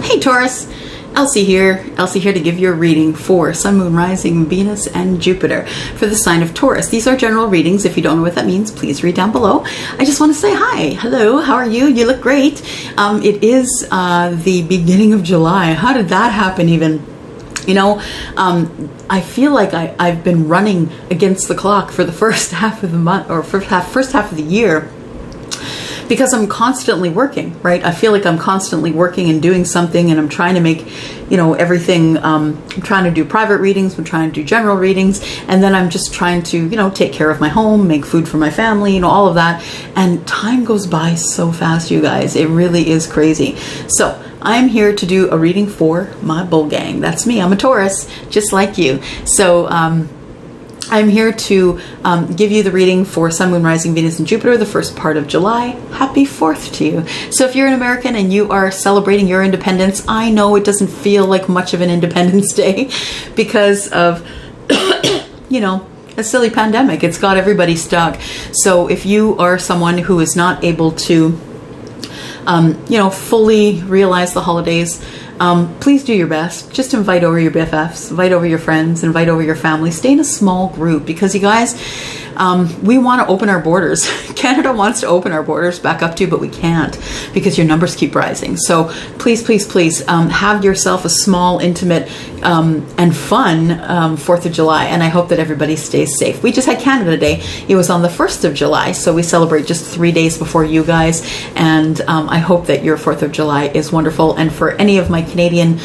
Hey Taurus, Elsie here to give you a reading for Sun, Moon, Rising, Venus, and Jupiter for the sign of Taurus. These are general readings. If you don't know what that means, please read down below. I just want to say hi. Hello, how are you? You look great. It is the beginning of July. How did that happen even? You know, I feel like I've been running against the clock for the first half of the month, or first half of the year, because I'm constantly working, right? I feel like I'm constantly working and doing something, and I'm trying to make, everything, I'm trying to do private readings, I'm trying to do general readings, and then I'm just trying to, take care of my home, make food for my family, all of that. And time goes by so fast, you guys. It really is crazy. So I'm here to do a reading for my bull gang. That's me. I'm a Taurus, just like you. So, I'm here to give you the reading for Sun, Moon, Rising, Venus, and Jupiter, the first part of July. Happy 4th to you. So if you're an American and you are celebrating your independence, I know it doesn't feel like much of an Independence Day because of, a silly pandemic. It's got everybody stuck. So if you are someone who is not able to, fully realize the holidays, please do your best. Just invite over your BFFs, invite over your friends, invite over your family. Stay in a small group because, you guys, we want to open our borders. Canada wants to open our borders back up to, but we can't because your numbers keep rising. So please, please, please have yourself a small, intimate, and fun 4th of July. And I hope that everybody stays safe. We just had Canada Day. It was on the 1st of July. So we celebrate just 3 days before you guys. And I hope that your 4th of July is wonderful. And for any of my Canadian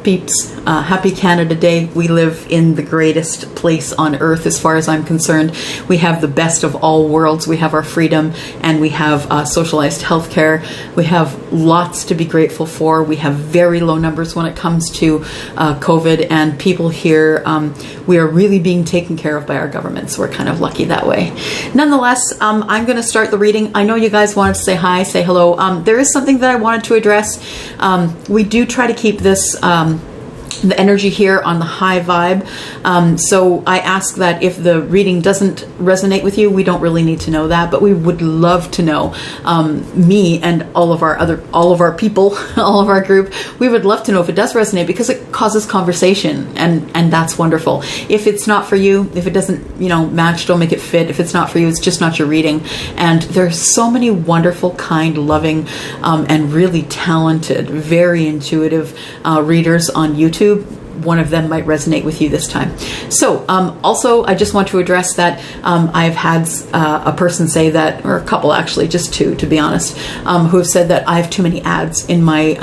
peeps, happy Canada Day. We live in the greatest place on earth as far as I'm concerned. We have the best of all worlds. We have our freedom, and we have socialized healthcare. We have lots to be grateful for. We have very low numbers when it comes to COVID, and people here, we are really being taken care of by our government, so we're kind of lucky that way. Nonetheless, I'm going to start the reading. I know you guys wanted to say hi, say hello. There is something that I wanted to address. We do try to keep this the energy here on the high vibe. So I ask that if the reading doesn't resonate with you, we don't really need to know that, but we would love to know, me and all of our people, all of our group, we would love to know if it does resonate because it causes conversation, and that's wonderful. If it's not for you, if it doesn't, match, don't make it fit. If it's not for you, it's just not your reading. And there's so many wonderful, kind, loving, and really talented, very intuitive readers on YouTube. One of them might resonate with you this time. So also, I just want to address that I've had a person say that, or a couple actually, just two to be honest, who have said that I have too many ads in my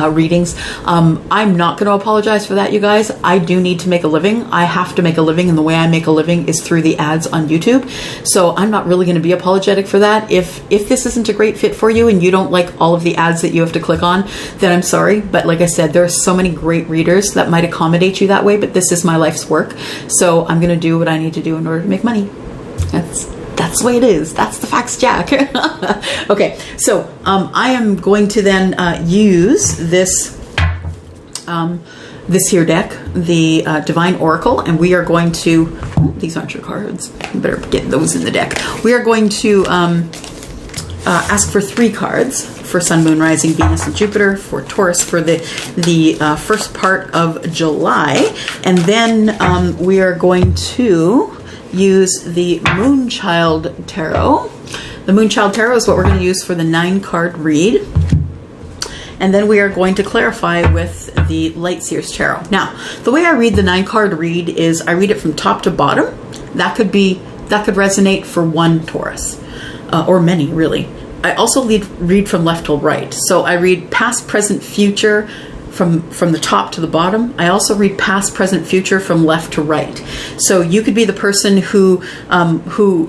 readings. I'm not going to apologize for that, you guys. I do need to make a living. I have to make a living, and the way I make a living is through the ads on YouTube. So I'm not really going to be apologetic for that. If this isn't a great fit for you and you don't like all of the ads that you have to click on, then I'm sorry. But like I said, there are so many great readers that might accommodate you that way, but this is my life's work. So I'm going to do what I need to do in order to make money. That's the way it is. That's the facts, Jack. Okay, so I am going to then use this this here deck, the Divine Oracle, and we are going to. These aren't your cards. You better get those in the deck. We are going to ask for 3 cards for Sun, Moon, Rising, Venus, and Jupiter, for Taurus for the first part of July, and then we are going to use the Moonchild Tarot. The Moonchild Tarot is what we're going to use for the 9-card read. And then we are going to clarify with the Lightseers Tarot. Now, the way I read the 9-card read is I read it from top to bottom. That could resonate for one Taurus, or many really. I also read from left to right. So I read past, present, future, from the top to the bottom. I also read past, present, future from left to right. So you could be the person who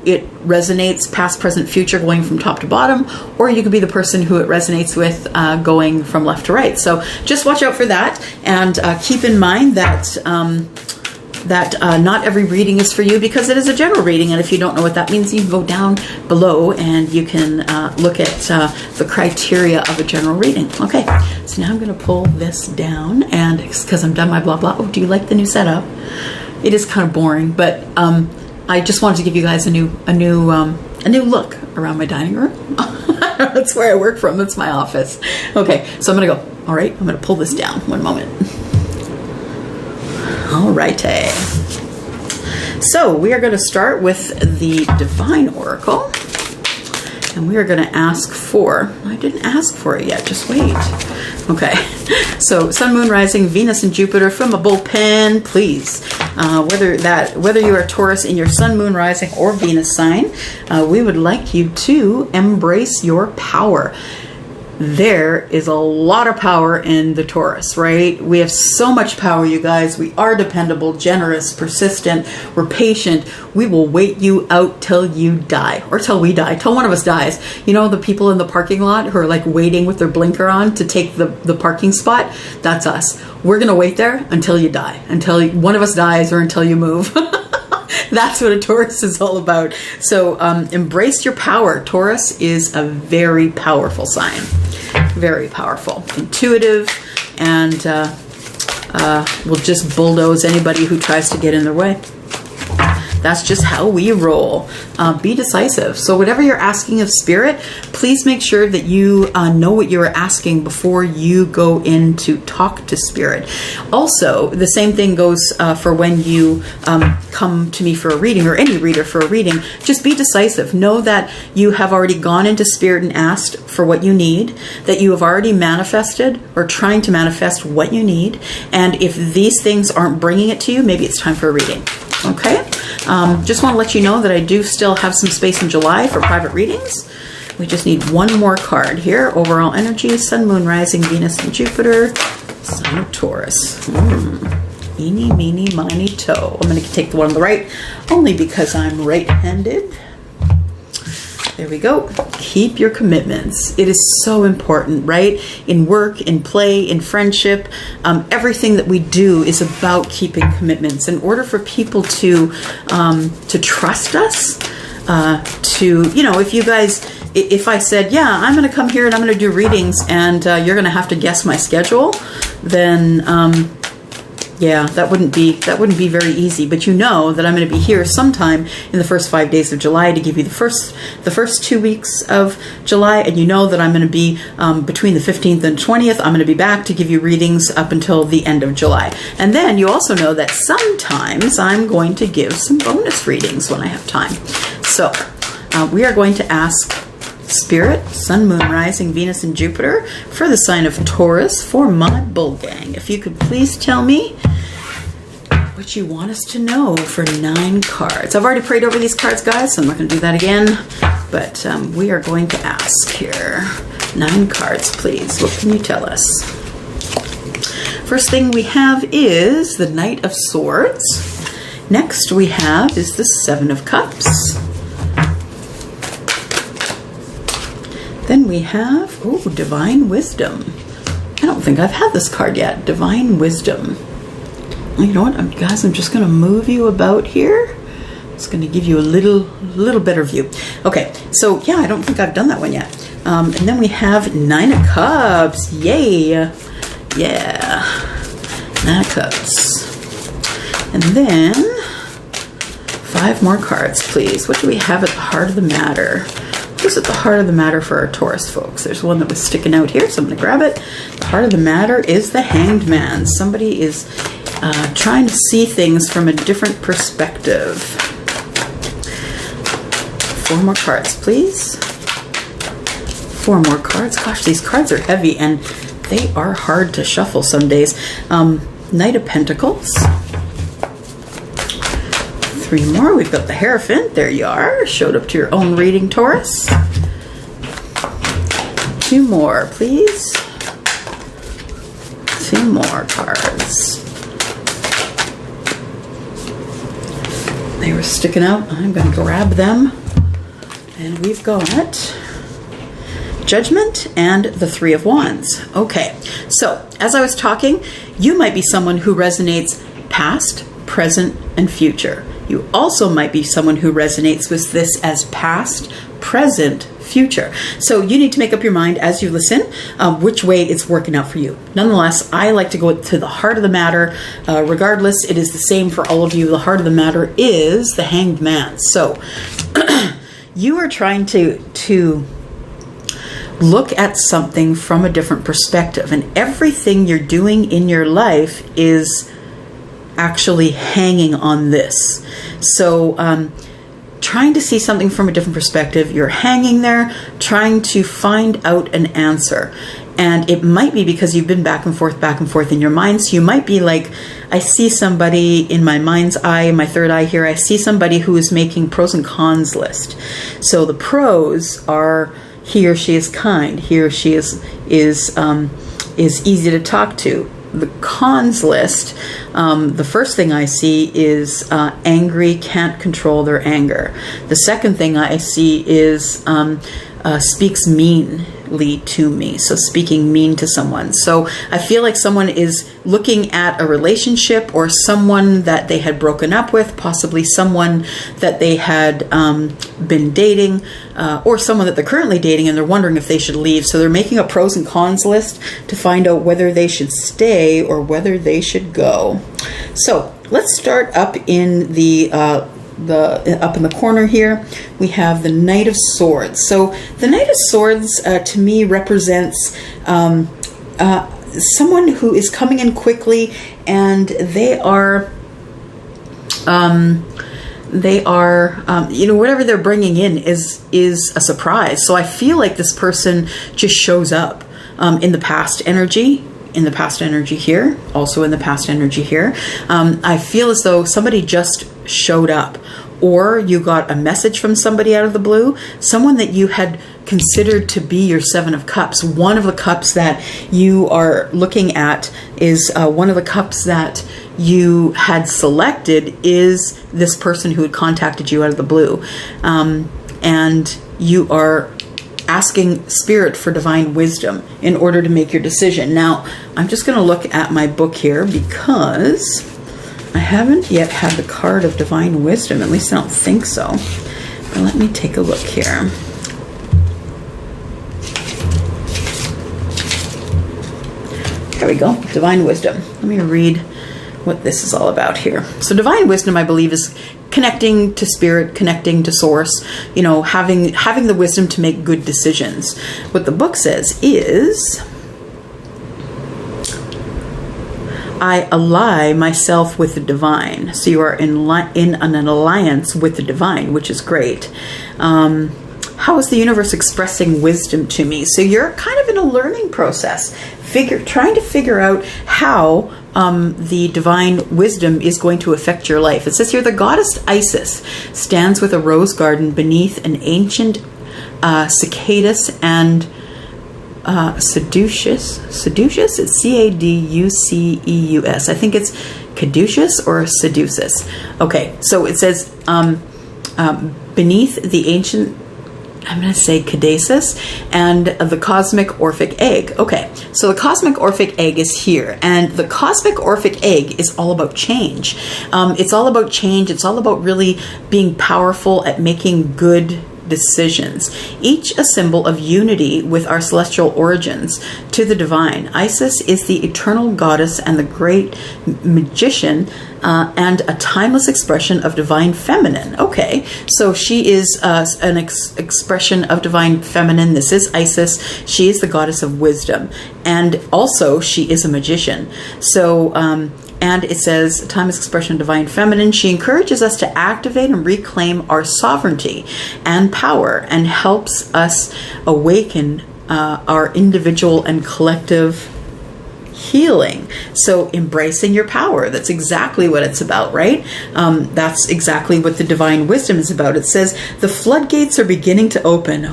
it resonates past, present, future going from top to bottom, or you could be the person who it resonates with going from left to right. So just watch out for that, and keep in mind that not every reading is for you because it is a general reading, and if you don't know what that means, you can go down below and you can look at the criteria of a general reading. Okay, so now I'm going to pull this down, and because I'm done my blah blah. Oh, do you like the new setup? It is kind of boring, but I just wanted to give you guys a new look around my dining room. That's where I work from. That's my office. Okay, so I'm going to go. All right, I'm going to pull this down. One moment. All righty. So we are going to start with the Divine Oracle. And we are going to ask for, I didn't ask for it yet, just wait. Okay, so Sun, Moon, Rising, Venus, and Jupiter from a bullpen, please. Whether you are Taurus in your Sun, Moon, Rising, or Venus sign, we would like you to embrace your power. There is a lot of power in the Taurus, right? We have so much power, you guys. We are dependable, generous, persistent. We're patient. We will wait you out till you die, or till we die, till one of us dies. You know, the people in the parking lot who are like waiting with their blinker on to take the parking spot? That's us. We're going to wait there until you die, until one of us dies or until you move. That's what a Taurus is all about. So embrace your power. Taurus is a very powerful sign. Very powerful. Intuitive, and will just bulldoze anybody who tries to get in their way. That's just how we roll. Be decisive. So whatever you're asking of Spirit, please make sure that you know what you are asking before you go in to talk to Spirit. Also, the same thing goes for when you come to me for a reading, or any reader for a reading. Just be decisive. Know that you have already gone into Spirit and asked for what you need, that you have already manifested or trying to manifest what you need. And if these things aren't bringing it to you, maybe it's time for a reading. Okay? Just want to let you know that I do still have some space in July for private readings. We just need one more card here. Overall energy, Sun, Moon, Rising, Venus, and Jupiter. Sign of Taurus. Eeny, meeny, miny, toe. I'm going to take the one on the right, only because I'm right-handed. There we go. Keep your commitments. It is so important, right? In work, in play, in friendship, everything that we do is about keeping commitments. In order for people to trust us, if I said, yeah, I'm going to come here and I'm going to do readings, and you're going to have to guess my schedule, then yeah, that wouldn't be very easy. But you know that I'm going to be here sometime in the first 5 days of July to give you the first 2 weeks of July, and you know that I'm going to be between the 15th and 20th. I'm going to be back to give you readings up until the end of July. And then you also know that sometimes I'm going to give some bonus readings when I have time. So we are going to ask Spirit, Sun, Moon, Rising, Venus, and Jupiter for the sign of Taurus for my bull gang. If you could please tell me what you want us to know for 9 cards. I've already prayed over these cards, guys, so I'm not going to do that again. But we are going to ask here. 9 cards, please. What can you tell us? First thing we have is the Knight of Swords. Next we have is the Seven of Cups. Then we have, Divine Wisdom. I don't think I've had this card yet. Divine Wisdom. You know what, guys, I'm just going to move you about here. It's going to give you a little better view. Okay, so yeah, I don't think I've done that one yet. And then we have 9 of Cups. Yay! Yeah. 9 of Cups. And then 5 more cards, please. What do we have at the heart of the matter? Who's at the heart of the matter for our Taurus folks? There's one that was sticking out here, so I'm going to grab it. The heart of the matter is the Hanged Man. Somebody is trying to see things from a different perspective. 4 more cards, please. 4 more cards. Gosh, these cards are heavy, and they are hard to shuffle some days. Knight of Pentacles. 3 more. We've got the Hierophant. There you are. Showed up to your own reading, Taurus. 2 more, please. 2 more cards. They were sticking out. I'm going to grab them. And we've got Judgment and the 3 of Wands. Okay, so as I was talking, you might be someone who resonates past, present, and future. You also might be someone who resonates with this as past, present, future. So you need to make up your mind as you listen which way it's working out for you. Nonetheless, I like to go to the heart of the matter. Regardless, it is the same for all of you. The heart of the matter is the Hanged Man. So you are trying to look at something from a different perspective. And everything you're doing in your life is actually hanging on this. So trying to see something from a different perspective, you're hanging there trying to find out an answer. And it might be because you've been back and forth in your mind. So you might be like, I see somebody in my mind's eye, my third eye here, I see somebody who is making pros and cons list. So the pros are, he or she is kind, he or she is easy to talk to. The cons list, the first thing I see is angry, can't control their anger. The second thing I see is speaks meanly to me. So speaking mean to someone. So I feel like someone is looking at a relationship or someone that they had broken up with, possibly someone that they had been dating, or someone that they're currently dating and they're wondering if they should leave. So they're making a pros and cons list to find out whether they should stay or whether they should go. So let's start up in the up in the corner here. We have the Knight of Swords. So the Knight of Swords to me represents someone who is coming in quickly, and they are whatever they're bringing in is a surprise. So I feel like this person just shows up in the past energy. In the past energy here, also in the past energy here. I feel as though somebody just showed up, or you got a message from somebody out of the blue, someone that you had considered to be your Seven of Cups. One of the cups that you are looking at is one of the cups that you had selected is this person who had contacted you out of the blue. And you are asking Spirit for divine wisdom in order to make your decision. Now, I'm just going to look at my book here because I haven't yet had the card of divine wisdom. At least I don't think so. But let me take a look here. There we go. Divine wisdom. Let me read what this is all about here. So divine wisdom, I believe, is connecting to Spirit, connecting to source, having the wisdom to make good decisions. What the book says is, I ally myself with the divine. So you are in an alliance with the divine, which is great. How is the universe expressing wisdom to me? So you're kind of in a learning process, trying to figure out how the divine wisdom is going to affect your life. It says here, the goddess Isis stands with a rose garden beneath an ancient cicadas and seduceus. It's Caduceus. I think it's caduceus or seduceus. Okay, so it says beneath the ancient, I'm going to say caduceus, and the cosmic Orphic egg. Okay, so the cosmic Orphic egg is here, and the cosmic Orphic egg is all about change. It's all about change. It's all about really being powerful at making good decisions, each a symbol of unity with our celestial origins to the divine. Isis is the eternal goddess and the great magician, and a timeless expression of divine feminine. Okay, so she is an expression of divine feminine. This is Isis. She is the goddess of wisdom, and also she is a magician. So and it says, timeless expression of divine feminine. She encourages us to activate and reclaim our sovereignty and power, and helps us awaken our individual and collective healing. So embracing your power, that's exactly what it's about, right? That's exactly what the divine wisdom is about. It says the floodgates are beginning to open.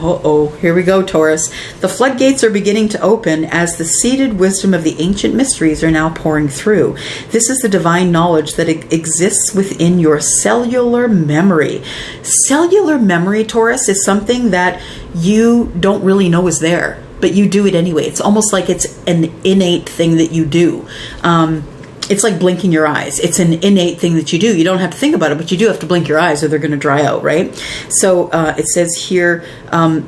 Here we go, Taurus. The floodgates are beginning to open as the seated wisdom of the ancient mysteries are now pouring through. This is the divine knowledge that exists within your cellular memory. Cellular memory, Taurus, is something that you don't really know is there, but you do it anyway. It's almost like it's an innate thing that you do. It's like blinking your eyes. It's an innate thing that you do. You don't have to think about it, but you do have to blink your eyes or they're going to dry out, right? So it says here,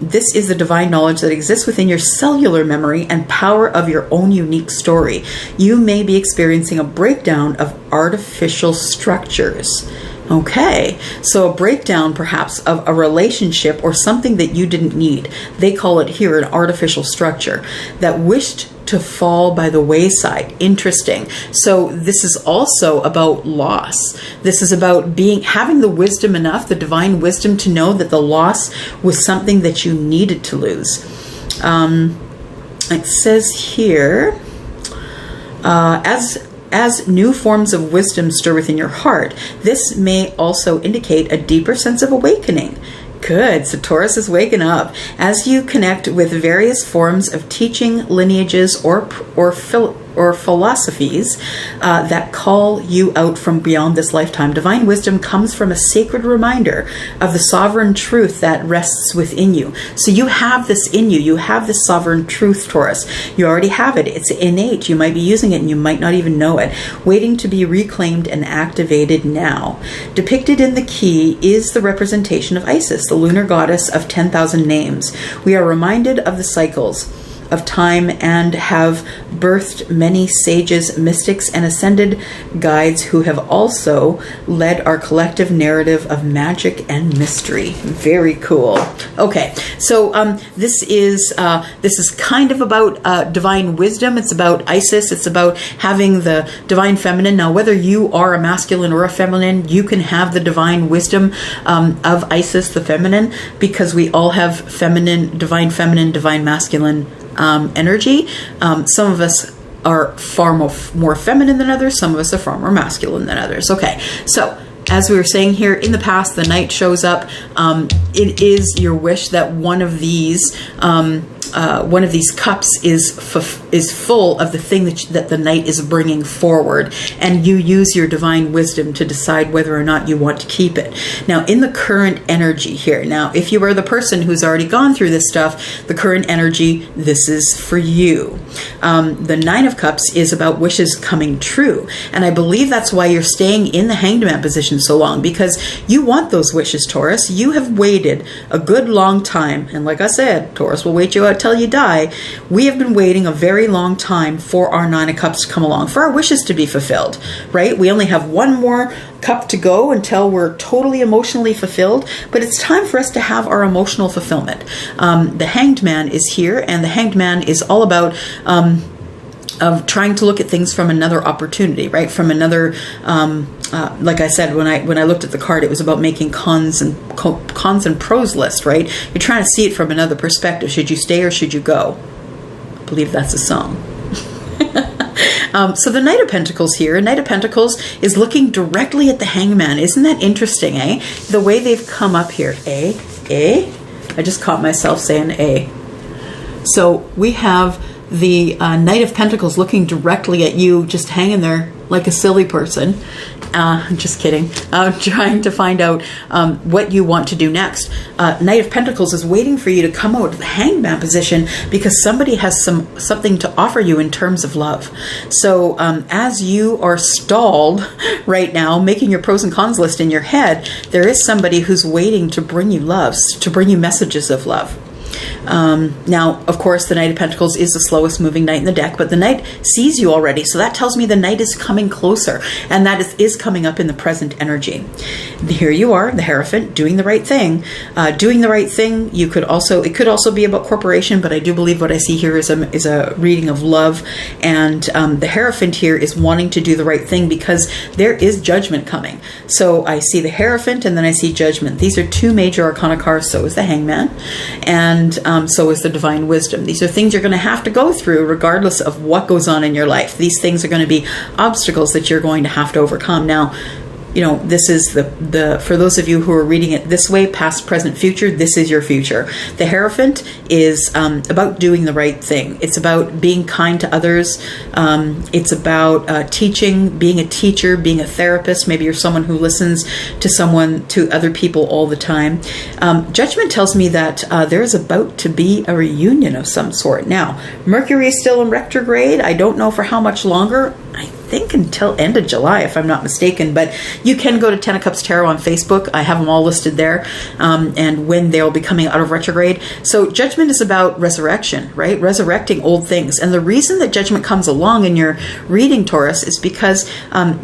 this is the divine knowledge that exists within your cellular memory and power of your own unique story. You may be experiencing a breakdown of artificial structures. Okay, so a breakdown perhaps of a relationship or something that you didn't need. They call it here an artificial structure that wished to fall by the wayside. Interesting. So this is also about loss. This is about having the wisdom enough, the divine wisdom, to know that the loss was something that you needed to lose. It says here, as new forms of wisdom stir within your heart, this may also indicate a deeper sense of awakening. Good. So Taurus is waking up as you connect with various forms of teaching, lineages, or philosophies that call you out from beyond this lifetime. Divine wisdom comes from a sacred reminder of the sovereign truth that rests within you. So you have this in you. You have this sovereign truth, Taurus. You already have it. It's innate. You might be using it and you might not even know it. Waiting to be reclaimed and activated now. Depicted in the key is the representation of Isis, the lunar goddess of 10,000 names. We are reminded of the cycles of time and have birthed many sages, mystics, and ascended guides who have also led our collective narrative of magic and mystery. Very cool. Okay, so this is kind of about divine wisdom. It's about Isis. It's about having the divine feminine. Now, whether you are a masculine or a feminine, you can have the divine wisdom of Isis, the feminine, because we all have divine feminine, divine masculine energy. Some of us are far more feminine than others. Some of us are far more masculine than others. Okay, so as we were saying here, in the past, the knight shows up. It is your wish that one of these cups is full of the thing that the knight is bringing forward, and you use your divine wisdom to decide whether or not you want to keep it. Now, in the current energy here, now, if you are the person who's already gone through this stuff, the current energy, this is for you. The Nine of Cups is about wishes coming true, and I believe that's why you're staying in the Hanged Man position so long, because you want those wishes, Taurus. You have waited a good long time, and like I said, Taurus will wait you out till you die. We have been waiting a very long time for our Nine of Cups to come along, for our wishes to be fulfilled, right? We only have one more cup to go until we're totally emotionally fulfilled, but it's time for us to have our emotional fulfillment. The Hanged Man is here, and the Hanged Man is all about of trying to look at things from another opportunity, right? From another, like I said, when I looked at the card, it was about making cons and pros list, right? You're trying to see it from another perspective. Should you stay or should you go? I believe that's a song. So the Knight of Pentacles here, Knight of Pentacles is looking directly at the Hangman. Isn't that interesting, eh? The way they've come up here. I just caught myself saying A. So we have the Knight of Pentacles looking directly at you, just hanging there like a silly person. Just kidding. Trying to find out what you want to do next. Knight of Pentacles is waiting for you to come out of the Hangman position because somebody has something to offer you in terms of love. So as you are stalled right now, making your pros and cons list in your head, there is somebody who's waiting to bring you love, to bring you messages of love. Now, of course, the Knight of Pentacles is the slowest moving knight in the deck, but the knight sees you already, so that tells me the knight is coming closer, and that is coming up in the present energy. Here you are, the Hierophant, doing the right thing. Doing the right thing, it could also be about corporation, but I do believe what I see here is a reading of love, and the Hierophant here is wanting to do the right thing because there is judgment coming. So I see the Hierophant, and then I see judgment. These are two major arcana cards, so is the Hangman, and so is the Divine Wisdom. These are things you're going to have to go through regardless of what goes on in your life. These things are going to be obstacles that you're going to have to overcome. Now, you know, this is the for those of you who are reading it this way, past, present, future, this is your future. The Hierophant is about doing the right thing. It's about being kind to others. It's about teaching, being a teacher, being a therapist. Maybe you're someone who listens to other people all the time. Judgment tells me that there is about to be a reunion of some sort. Now, Mercury is still in retrograde. I don't know for how much longer. I think until end of July, if I'm not mistaken. But you can go to Ten of Cups Tarot on Facebook. I have them all listed there, and when they'll be coming out of retrograde. So Judgment is about resurrection, right? Resurrecting old things. And the reason that Judgment comes along in your reading, Taurus, is because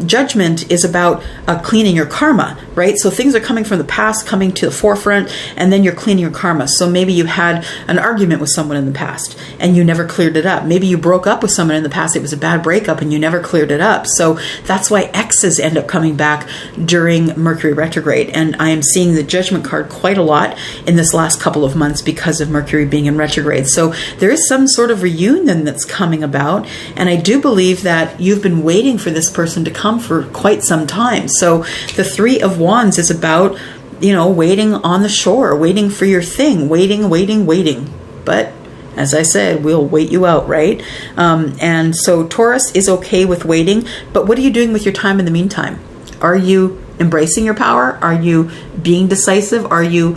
Judgment is about cleaning your karma, right? So things are coming from the past, coming to the forefront, and then you're cleaning your karma. So maybe you had an argument with someone in the past and you never cleared it up. Maybe you broke up with someone in the past. It was a bad breakup and you never cleared it up. So that's why exes end up coming back during Mercury retrograde. And I am seeing the Judgment card quite a lot in this last couple of months because of Mercury being in retrograde. So there is some sort of reunion that's coming about. And I do believe that you've been waiting for this person to come for quite some time. So the Three of Wands is about, waiting on the shore, waiting for your thing, waiting. But as I said, we'll wait you out, right? And so Taurus is okay with waiting, but what are you doing with your time in the meantime? Are you embracing your power? Are you being decisive? Are you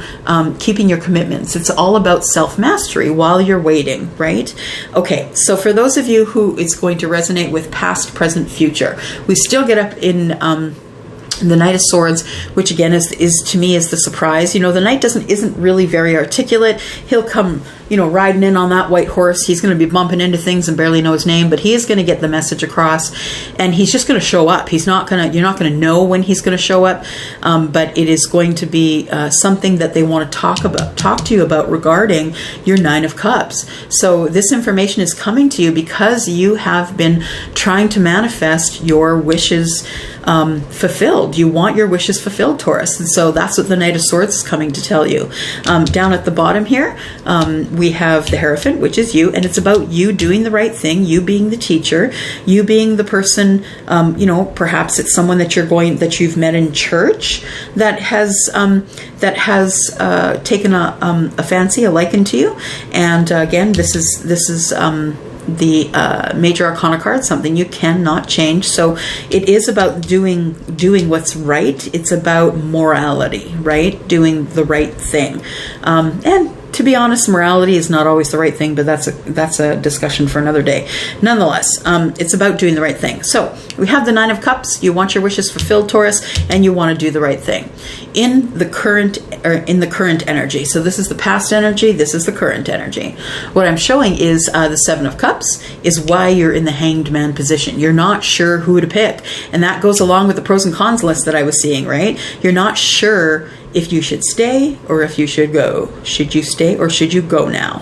keeping your commitments? It's all about self-mastery while you're waiting, right? Okay, so for those of you who it's going to resonate with past, present, future, we still get up in the Knight of Swords, which again is to me is the surprise. The Knight isn't really very articulate. He'll come, riding in on that white horse. He's going to be bumping into things and barely know his name, but he is going to get the message across, and he's just going to show up. You're not going to know when he's going to show up, but it is going to be something that they want to talk to you about regarding your Nine of Cups. So this information is coming to you because you have been trying to manifest your wishes fulfilled. You want your wishes fulfilled, Taurus. And so that's what the Knight of Swords is coming to tell you. Down at the bottom here, we have the Hierophant, which is you, and it's about you doing the right thing, you being the teacher, you being the person, perhaps it's someone that you've met in church that has taken a fancy, a liking to you. And again, this is the Major Arcana card, something you cannot change. So it is about doing what's right. It's about morality, right? Doing the right thing. And to be honest, morality is not always the right thing, but that's a discussion for another day. Nonetheless, it's about doing the right thing. So we have the Nine of Cups. You want your wishes fulfilled, Taurus, and you want to do the right thing in the current energy. So this is the past energy. This is the current energy. What I'm showing is the Seven of Cups is why you're in the Hanged Man position. You're not sure who to pick, and that goes along with the pros and cons list that I was seeing. Right? You're not sure if you should stay or if you should go. Should you stay or should you go now?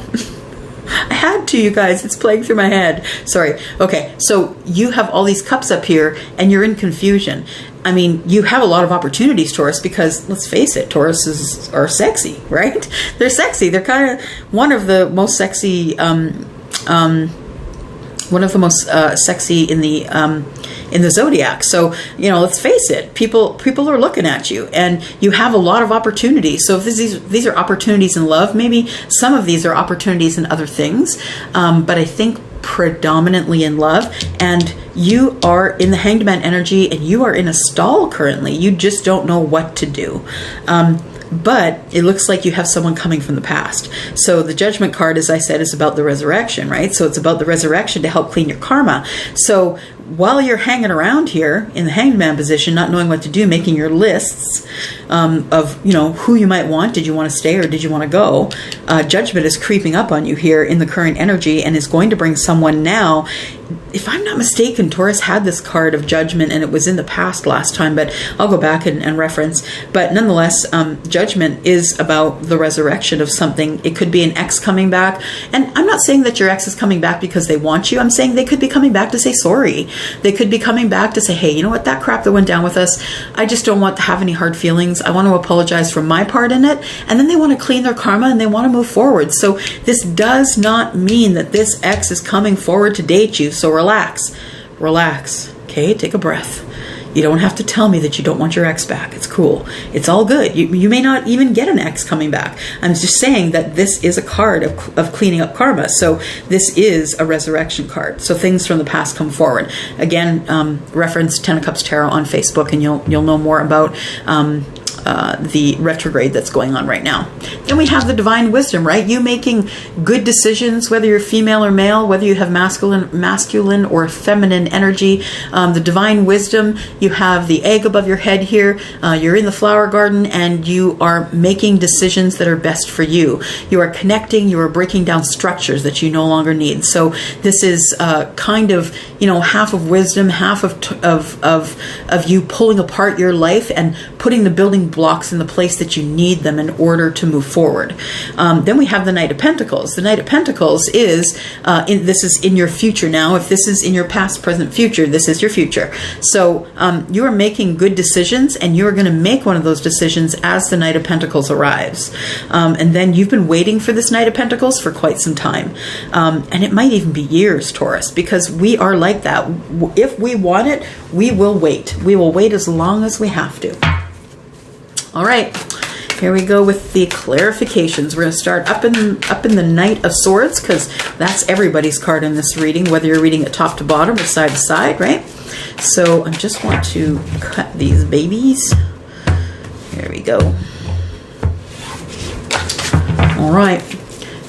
I had to, you guys. It's playing through my head. Sorry. Okay, so you have all these cups up here and you're in confusion. I mean, you have a lot of opportunities, Taurus, because let's face it, Tauruses are sexy, right? They're sexy. They're kind of one of the most sexy, sexy in the zodiac. So, let's face it, people are looking at you and you have a lot of opportunities. So if these are opportunities in love, maybe some of these are opportunities in other things. But I think predominantly in love, and you are in the Hanged Man energy and you are in a stall currently. You just don't know what to do. But it looks like you have someone coming from the past. So the Judgment card, as I said, is about the resurrection, right? So it's about the resurrection to help clean your karma. So while you're hanging around here in the Hanged Man position, not knowing what to do, making your lists of, who you might want, did you want to stay or did you want to go? Judgment is creeping up on you here in the current energy and is going to bring someone now. If I'm not mistaken, Taurus had this card of Judgment and it was in the past last time, but I'll go back and reference. But nonetheless, Judgment is about the resurrection of something. It could be an ex coming back. And I'm not saying that your ex is coming back because they want you. I'm saying they could be coming back to say sorry. They could be coming back to say, hey, you know what, that crap that went down with us, I just don't want to have any hard feelings. I want to apologize for my part in it. And then they want to clean their karma and they want to move forward. So this does not mean that this ex is coming forward to date you. So relax, okay? Take a breath. You don't have to tell me that you don't want your ex back. It's cool. It's all good. You may not even get an ex coming back. I'm just saying that this is a card of cleaning up karma. So this is a resurrection card. So things from the past come forward. Again, reference Ten of Cups Tarot on Facebook and you'll know more about the retrograde that's going on right now. Then we have the divine wisdom, right? You making good decisions, whether you're female or male, whether you have masculine or feminine energy. The divine wisdom, you have the egg above your head here. You're in the flower garden and you are making decisions that are best for you. You are connecting, you are breaking down structures that you no longer need. So this is kind of, half of wisdom, half of you pulling apart your life and putting the building blocks in the place that you need them in order to move forward. Then we have the Knight of Pentacles. The Knight of Pentacles is, this is in your future now. If this is in your past, present, future, this is your future. So you are making good decisions, and you are going to make one of those decisions as the Knight of Pentacles arrives. And then you've been waiting for this Knight of Pentacles for quite some time. And it might even be years, Taurus, because we are like that. If we want it, we will wait. We will wait as long as we have to. All right, here we go with the clarifications. We're going to start up in the Knight of Swords, because that's everybody's card in this reading, whether you're reading it top to bottom or side to side, right? So I just want to cut these babies. Here we go. All right,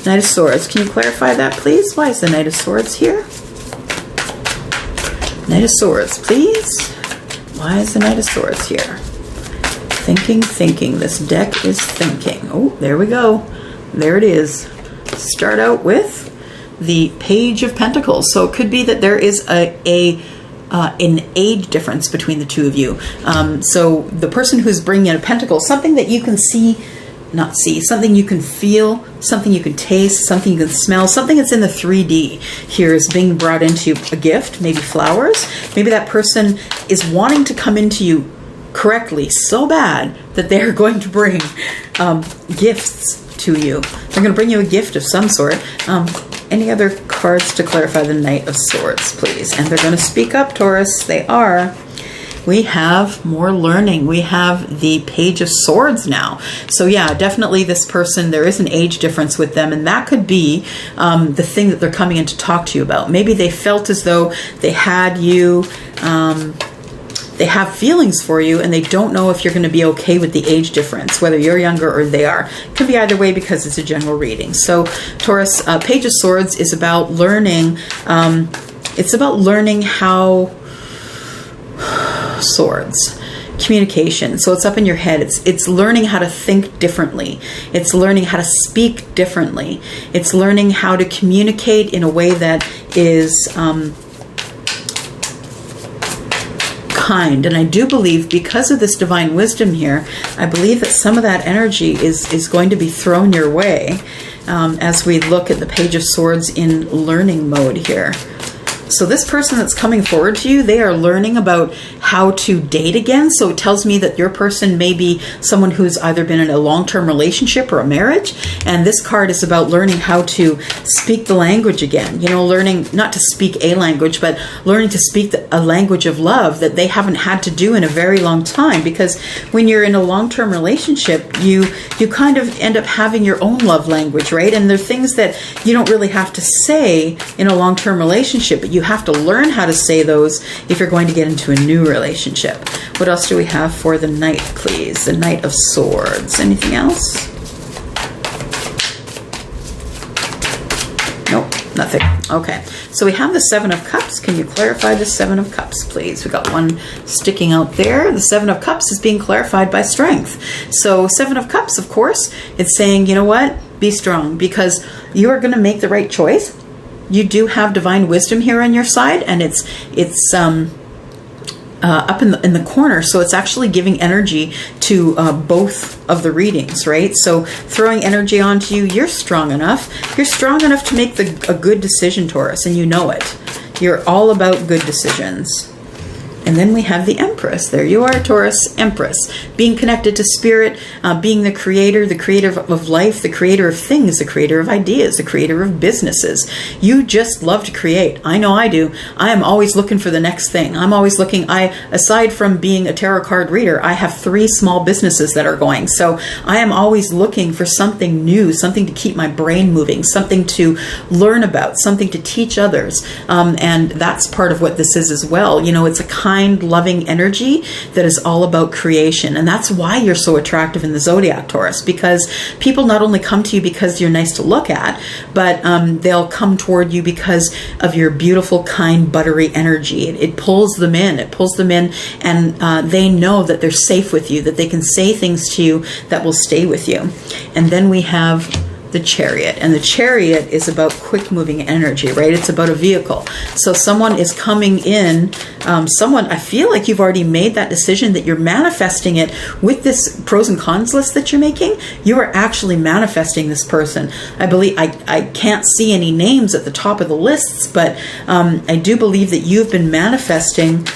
Knight of Swords. Can you clarify that, please? Why is the Knight of Swords here? Knight of Swords, please. Why is the Knight of Swords here? Thinking. This deck is thinking. Oh, there we go. There it is. Start out with the Page of Pentacles. So it could be that there is an age difference between the two of you. So the person who's bringing in a pentacle, something that you can something you can feel, something you can taste, something you can smell, something that's in the 3D here is being brought into you. A gift, maybe flowers. Maybe that person is wanting to come into you correctly so bad that they're going to bring gifts to you. They're going to bring you a gift of some sort. Any other cards to clarify the Knight of Swords, please? And they're going to speak up, Taurus. They are. We have more learning. We have the Page of Swords now. So yeah, definitely this person, there is an age difference with them, and that could be the thing that they're coming in to talk to you about. Maybe they felt as though they had you, they have feelings for you, and they don't know if you're going to be okay with the age difference, whether you're younger or they are. It could be either way because it's a general reading. So Taurus, Page of Swords is about learning. It's about learning how swords. Communication. So it's up in your head. It's learning how to think differently. It's learning how to speak differently. It's learning how to communicate in a way that is kind. And I do believe, because of this divine wisdom here, I believe that some of that energy is going to be thrown your way as we look at the Page of Swords in learning mode here. So this person that's coming forward to you, they are learning about how to date again. So it tells me that your person may be someone who's either been in a long-term relationship or a marriage. And this card is about learning how to speak the language again. Learning not to speak a language, but learning to speak a language of love that they haven't had to do in a very long time. Because when you're in a long-term relationship, you kind of end up having your own love language, right? And there are things that you don't really have to say in a long-term relationship, but you have to learn how to say those if you're going to get into a new relationship. What else do we have for the Knight, please? The Knight of Swords. Anything else? Nope, nothing. Okay, so we have the Seven of Cups. Can you clarify the Seven of Cups, please? We got one sticking out there. The Seven of Cups is being clarified by strength. So Seven of Cups, of course, it's saying, you know what? Be strong, because you are going to make the right choice. You do have divine wisdom here on your side, and it's up in the corner, so it's actually giving energy to both of the readings, right? So throwing energy onto you, you're strong enough. You're strong enough to make a good decision, Taurus, and you know it. You're all about good decisions. And then we have the Empress. There you are, Taurus, Empress. Being connected to spirit, being the creator of life, the creator of things, the creator of ideas, the creator of businesses. You just love to create. I know I do. I am always looking for the next thing. I'm always looking. Aside from being a tarot card reader, I have 3 small businesses that are going. So I am always looking for something new, something to keep my brain moving, something to learn about, something to teach others. And that's part of what this is as well. It's a kind, loving energy that is all about creation. And that's why you're so attractive in the zodiac, Taurus, because people not only come to you because you're nice to look at, but they'll come toward you because of your beautiful, kind, buttery energy. It pulls them in. It pulls them in, and they know that they're safe with you, that they can say things to you that will stay with you. And then we have the Chariot, and the Chariot is about quick moving energy, right? It's about a vehicle. So someone is coming in, someone, I feel like you've already made that decision, that you're manifesting it with this pros and cons list that you're making. You are actually manifesting this person. I believe, I can't see any names at the top of the lists, but I do believe that you've been manifesting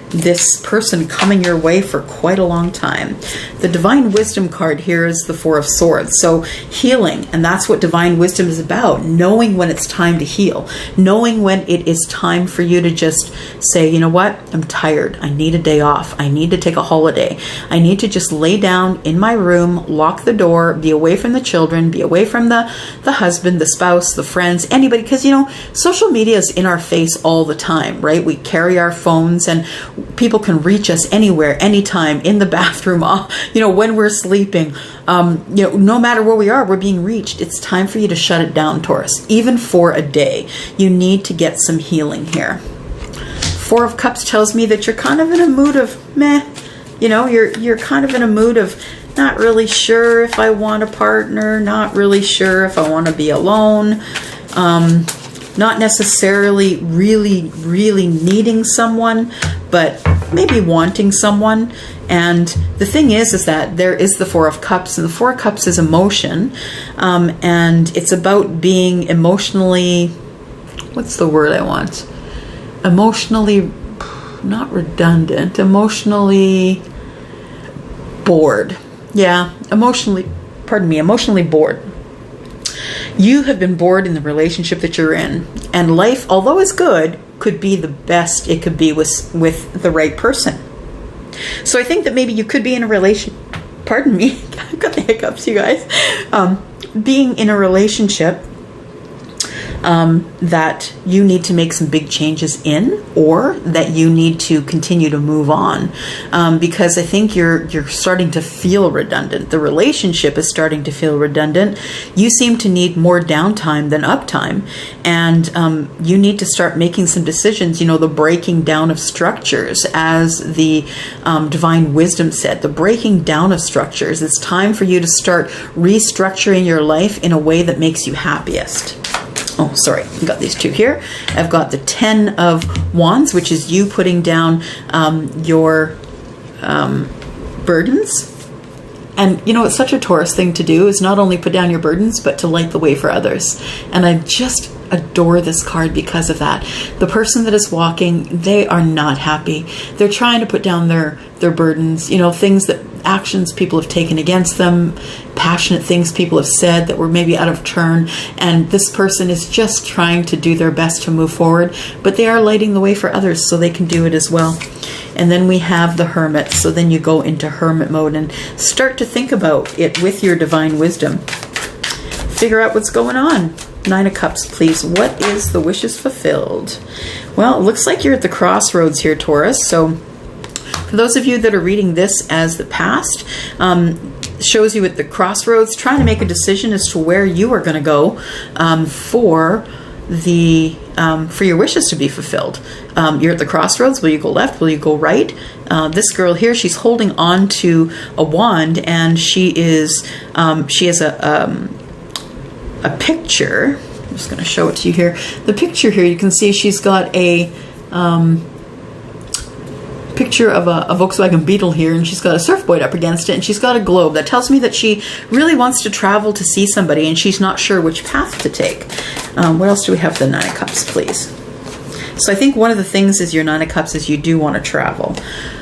this person coming your way for quite a long time. The Divine Wisdom card here is the Four of Swords. So healing, and that's what Divine Wisdom is about. Knowing when it's time to heal. Knowing when it is time for you to just say, you know what? I'm tired. I need a day off. I need to take a holiday. I need to just lay down in my room, lock the door, be away from the children, be away from the husband, the spouse, the friends, anybody. Because, you know, social media is in our face all the time, right? We carry our phones, and people can reach us anywhere, anytime, in the bathroom, you know, when we're sleeping. You know, no matter where we are, we're being reached. It's time for you to shut it down, Taurus. Even for a day, you need to get some healing here. Four of Cups tells me that you're kind of in a mood of meh. You know, you're kind of in a mood of not really sure if I want a partner, not really sure if I want to be alone. Not necessarily really needing someone, but maybe wanting someone. And the thing is that there is the Four of Cups, and the Four of Cups is emotion, and it's about being emotionally, what's the word I want? Emotionally, not redundant, emotionally bored. Yeah, emotionally bored. You have been bored in the relationship that you're in, and life, although it's good, could be the best it could be with the right person. So I think that maybe you could be in a pardon me, I've got the hiccups, you guys, being in a relationship that you need to make some big changes in, or that you need to continue to move on, because I think you're starting to feel redundant. The relationship is starting to feel redundant. You seem to need more downtime than uptime, and you need to start making some decisions. You know, the breaking down of structures, as the Divine Wisdom said, the breaking down of structures. It's time for you to start restructuring your life in a way that makes you happiest. Oh, sorry, I've got these two here. I've got the 10 of Wands, which is you putting down your burdens. And, you know, it's such a Taurus thing to do, is not only put down your burdens, but to light the way for others. And I just adore this card because of that. The person that is walking, they are not happy. They're trying to put down their burdens, you know, things that, actions people have taken against them, passionate things people have said that were maybe out of turn, and this person is just trying to do their best to move forward, but they are lighting the way for others so they can do it as well. And then we have the Hermit. So then you go into hermit mode and start to think about it with your Divine Wisdom. Figure out what's going on. 9 of Cups, please. What is the wishes fulfilled? Well, it looks like you're at the crossroads here, Taurus. So for those of you that are reading this as the past, shows you at the crossroads, trying to make a decision as to where you are going to go for your wishes to be fulfilled. You're at the crossroads. Will you go left? Will you go right? This girl here, she's holding on to a wand, and she has a picture. I'm just going to show it to you here. The picture here, you can see she's got a picture of a Volkswagen Beetle here, and she's got a surfboard up against it, and she's got a globe. That tells me that she really wants to travel to see somebody, and she's not sure which path to take. What else do we have? The 9 of Cups, please. So I think one of the things is your 9 of Cups is you do want to travel.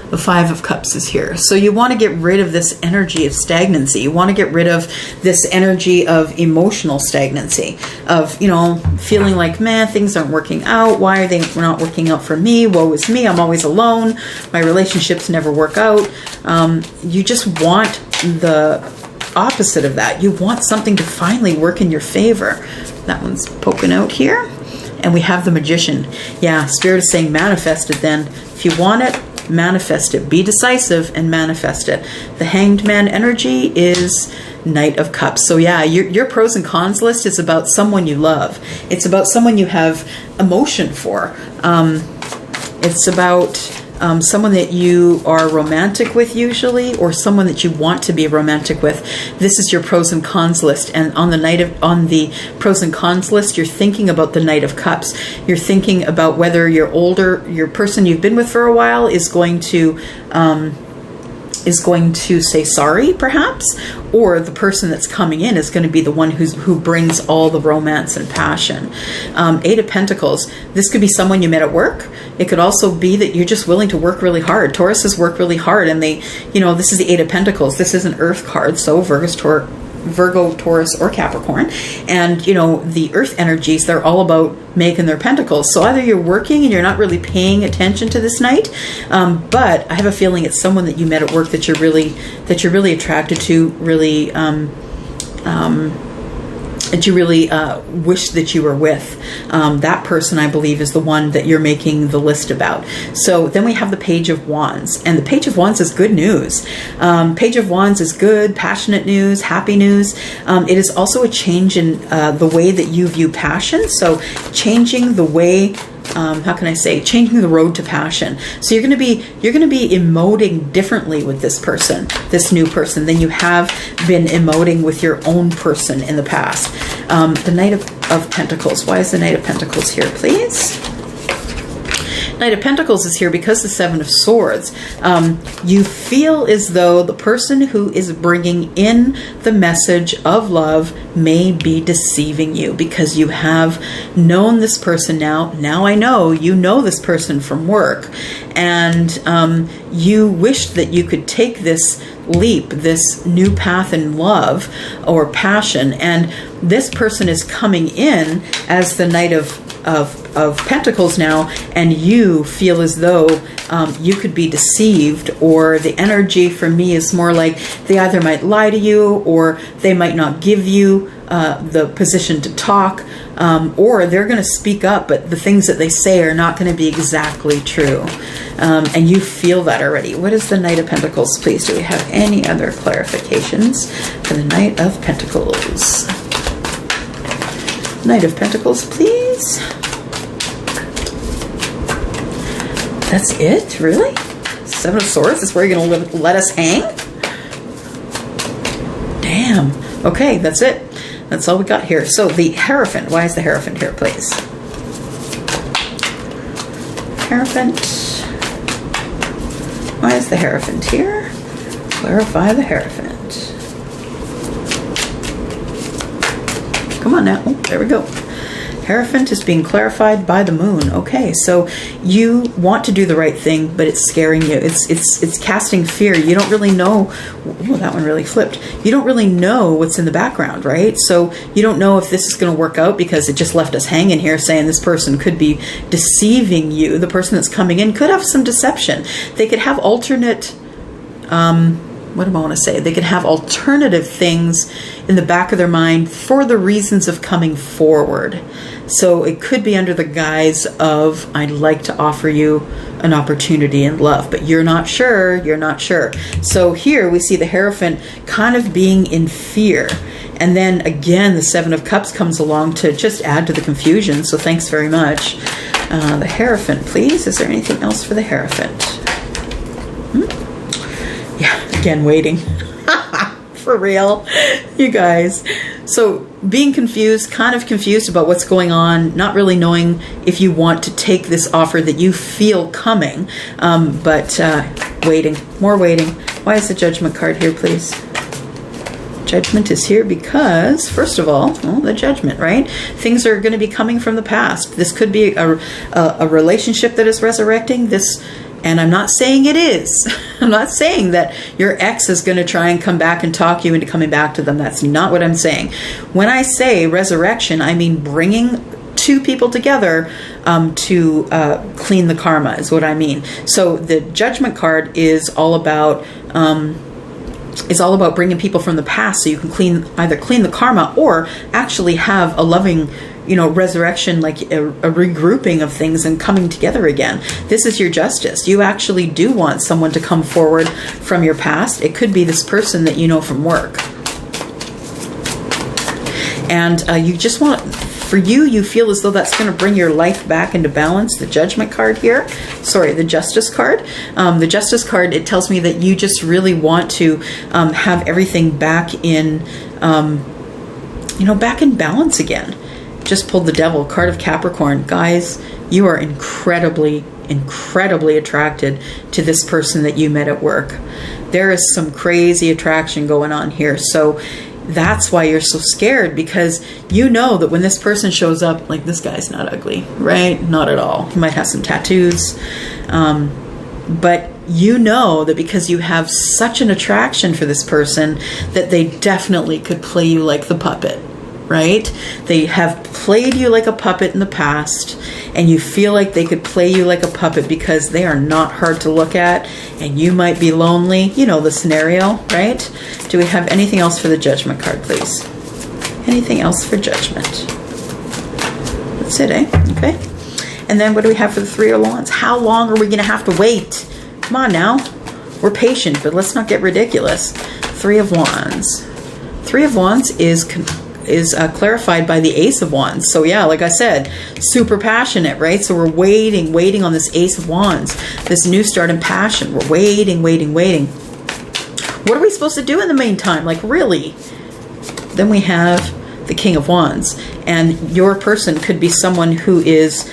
The 5 of Cups is here. So you want to get rid of this energy of stagnancy. You want to get rid of this energy of emotional stagnancy, of, you know, feeling like, man, things aren't working out. Why are they not working out for me? Woe is me. I'm always alone. My relationships never work out. You just want the opposite of that. You want something to finally work in your favor. That one's poking out here. And we have the Magician. Yeah, Spirit is saying manifest it then. If you want it, manifest it. Be decisive and manifest it. The Hanged Man energy is Knight of Cups. So yeah, your pros and cons list is about someone you love. It's about someone you have emotion for. It's about someone that you are romantic with usually, or someone that you want to be romantic with. This is your pros and cons list, and on the pros and cons list, you're thinking about the Knight of Cups. You're thinking about whether your person you've been with for a while is going to say sorry, perhaps, or the person that's coming in is going to be the one who brings all the romance and passion. Eight of Pentacles. This could be someone you met at work. It could also be that you're just willing to work really hard. Tauruses work really hard, and they, this is the Eight of Pentacles. This is an Earth card, so Virgo, Taurus, or Capricorn. And, the earth energies, they're all about making their pentacles. So either you're working and you're not really paying attention to this Knight, but I have a feeling it's someone that you met at work that you're really attracted to, really, that you really wish that you were with. That person, I believe, is the one that you're making the list about. So then we have the Page of Wands, and the Page of Wands is good news. Page of Wands is good, passionate news, happy news. It is also a change in the way that you view passion. So changing the way, changing the road to passion. So you're going to be emoting differently with this person, this new person, than you have been emoting with your own person in the past. The Knight of Pentacles. Why is the Knight of Pentacles here, please? Knight of Pentacles is here because the Seven of Swords. You feel as though the person who is bringing in the message of love may be deceiving you, because you have known this person now. Now I know you know this person from work, and you wished that you could take this leap, this new path in love or passion, and this person is coming in as the Knight of Pentacles now, and you feel as though you could be deceived, or the energy for me is more like they either might lie to you, or they might not give you the position to talk, or they're going to speak up, but the things that they say are not going to be exactly true. And you feel that already. What is the Knight of Pentacles, please? Do we have any other clarifications for the Knight of Pentacles? Knight of Pentacles, please. That's it? Really? Seven of Swords is where you're going to let us hang? Damn. Okay, that's it. That's all we got here. So the Hierophant. Why is the Hierophant here, please? Hierophant. Why is the Hierophant here? Clarify the Hierophant. Come on now. Oh, there we go. Hierophant is being clarified by the moon. Okay, so you want to do the right thing, but it's scaring you. It's casting fear. You don't really know. Oh, that one really flipped. You don't really know what's in the background, right? So you don't know if this is going to work out, because it just left us hanging here saying this person could be deceiving you. The person that's coming in could have some deception. They could have alternate, what do I want to say? They could have alternative things in the back of their mind for the reasons of coming forward. So it could be under the guise of, I'd like to offer you an opportunity in love, but you're not sure, you're not sure. So here we see the Hierophant kind of being in fear. And then again, the Seven of Cups comes along to just add to the confusion. So thanks very much. The Hierophant, please. Is there anything else for the Hierophant? Yeah, again, waiting. For real, you guys. So being confused, kind of confused about what's going on, not really knowing if you want to take this offer that you feel coming, but waiting, more waiting. Why is the Judgment card here, please? Judgment is here because, first of all, well, the Judgment, right? Things are going to be coming from the past. This could be a relationship that is resurrecting this. And I'm not saying it is. I'm not saying that your ex is going to try and come back and talk you into coming back to them. That's not what I'm saying. When I say resurrection, I mean bringing two people together to clean the karma is what I mean. So the Judgment card is all about bringing people from the past so you can either clean the karma or actually have a loving resurrection, like a regrouping of things and coming together again. This is your justice. You actually do want someone to come forward from your past. It could be this person that you know from work. And you just want, for you feel as though that's going to bring your life back into balance. The Judgment card here, sorry, the Justice card. The Justice card, it tells me that you just really want to have everything back in, back in balance again. Just pulled the Devil, card of Capricorn. Guys, you are incredibly attracted to this person that you met at work. There is some crazy attraction going on here. So that's why you're so scared, because you know that when this person shows up, like, this guy's not ugly, right? Not at all. He might have some tattoos. But you know that because you have such an attraction for this person that they definitely could play you like the puppet, right? They have played you like a puppet in the past, and you feel like they could play you like a puppet because they are not hard to look at, and you might be lonely. You know the scenario, right? Do we have anything else for the Judgment card, please? Anything else for Judgment? That's it, eh? Okay. And then what do we have for the Three of Wands? How long are we going to have to wait? Come on now. We're patient, but let's not get ridiculous. Three of Wands. Three of Wands is clarified by the Ace of Wands. So yeah, like I said, super passionate, right? So we're waiting on this Ace of Wands, this new start in passion. We're waiting. What are we supposed to do in the meantime? Like, really? Then we have the King of Wands, and your person could be someone who is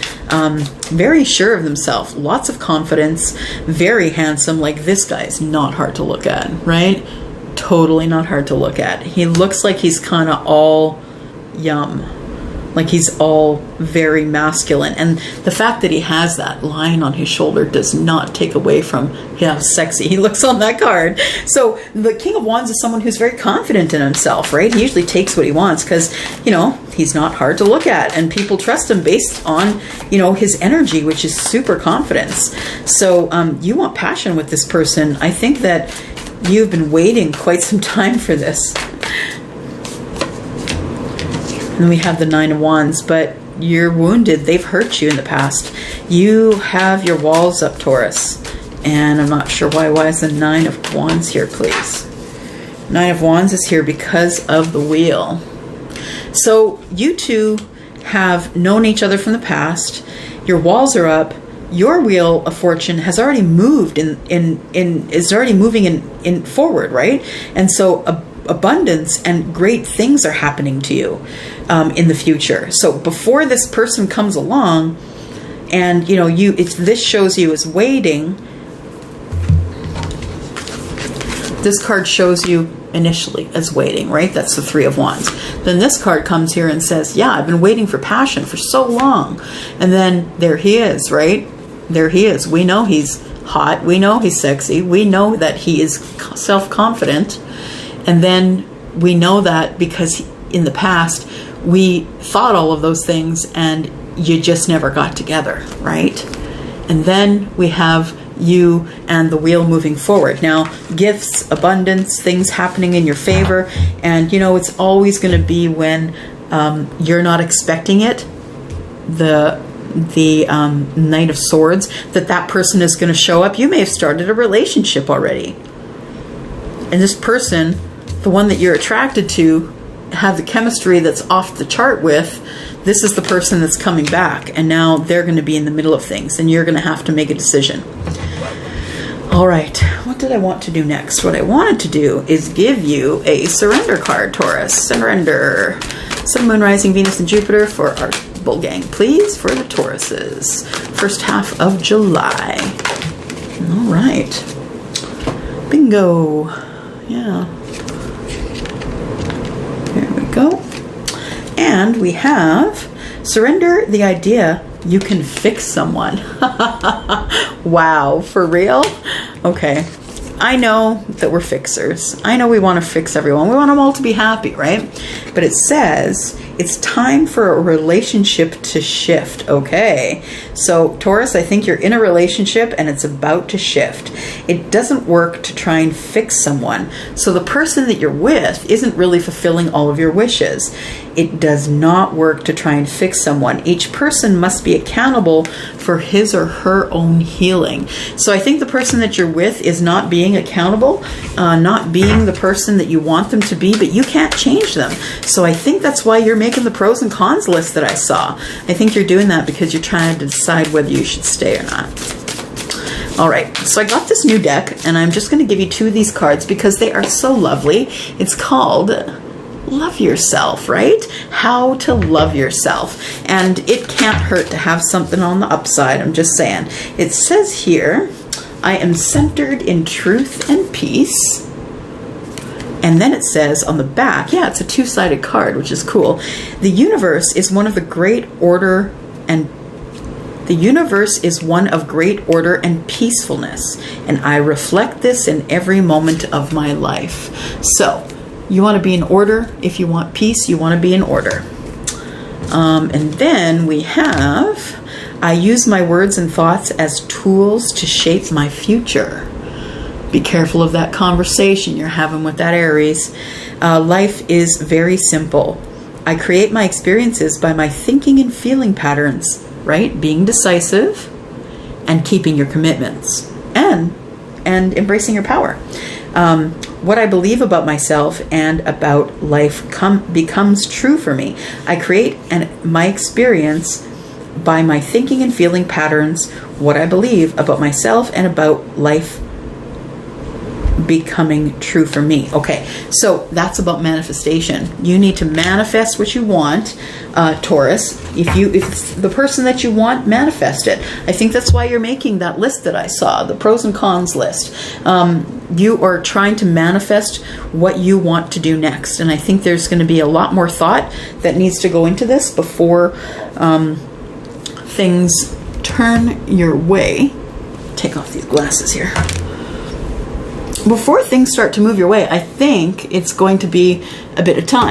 very sure of themselves, lots of confidence, very handsome. Like, this guy is not hard to look at, right? Totally not hard to look at. He looks like he's kind of all yum, like he's all very masculine, and the fact that he has that lion on his shoulder does not take away from how sexy he looks on that card. So the King of Wands is someone who's very confident in himself, right? He usually takes what he wants because, he's not hard to look at, and people trust him based on, his energy, which is super confidence. So you want passion with this person. I think that you've been waiting quite some time for this. And we have the Nine of Wands, but you're wounded. They've hurt you in the past. You have your walls up, Taurus. And I'm not sure why. Why is the Nine of Wands here, please? Nine of Wands is here because of the Wheel. So you two have known each other from the past. Your walls are up. Your Wheel of Fortune has already moved is already moving in forward, right? And so abundance and great things are happening to you in the future. So before this person comes along, and this shows you as waiting. This card shows you initially as waiting, right? That's the Three of Wands. Then this card comes here and says, yeah, I've been waiting for passion for so long. And then there he is, right? There he is. We know he's hot. We know he's sexy. We know that he is self-confident. And then we know that because in the past, we thought all of those things and you just never got together, right? And then we have you and the Wheel moving forward. Now, gifts, abundance, things happening in your favor. And, it's always going to be when you're not expecting it. The Knight of Swords, that person is going to show up. You may have started a relationship already. And this person, the one that you're attracted to, have the chemistry that's off the chart with, this is the person that's coming back. And now they're going to be in the middle of things, and you're going to have to make a decision. All right, what did I want to do next? What I wanted to do is give you a surrender card, Taurus. Surrender. Sun, Moon, Rising, Venus, and Jupiter for our Bull Gang, please, for the Tauruses. First half of July. All right. Bingo. Yeah. There we go. And we have surrender the idea you can fix someone. Wow, for real? Okay. I know that we're fixers. I know we want to fix everyone. We want them all to be happy, right? But it says It's time for a relationship to shift. Okay. So Taurus, I think you're in a relationship and it's about to shift. It doesn't work to try and fix someone. So the person that you're with isn't really fulfilling all of your wishes. It does not work to try and fix someone. Each person must be accountable for his or her own healing. So I think the person that you're with is not being accountable, not being the person that you want them to be, but you can't change them. So I think that's why you're making the pros and cons list that I saw. I think you're doing that because you're trying to decide whether you should stay or not. All right, so I got this new deck, and I'm just going to give you 2 of these cards because they are so lovely. It's called Love Yourself, right? How to love yourself. And it can't hurt to have something on the upside, I'm just saying. It says here, I am centered in truth and peace. And then it says on the back, yeah, it's a 2-sided card, which is cool. The universe is one of great order and peacefulness, and I reflect this in every moment of my life. So, you want to be in order. If you want peace, you want to be in order. And then we have, I use my words and thoughts as tools to shape my future. Be careful of that conversation you're having with that Aries. Life is very simple. I create my experiences by my thinking and feeling patterns, right? Being decisive and keeping your commitments and embracing your power. What I believe about myself and about life becomes true for me. I create my experience by my thinking and feeling patterns, what I believe about myself and about life becoming true for me. Okay, so that's about manifestation. You need to manifest what you want, Taurus. If it's the person that you want, manifest it. I think that's why you're making that list that I saw, the pros and cons list. You are trying to manifest what you want to do next, and I think there's going to be a lot more thought that needs to go into this before things turn your way. Take off these glasses here. Before things start to move your way, I think it's going to be a bit of time.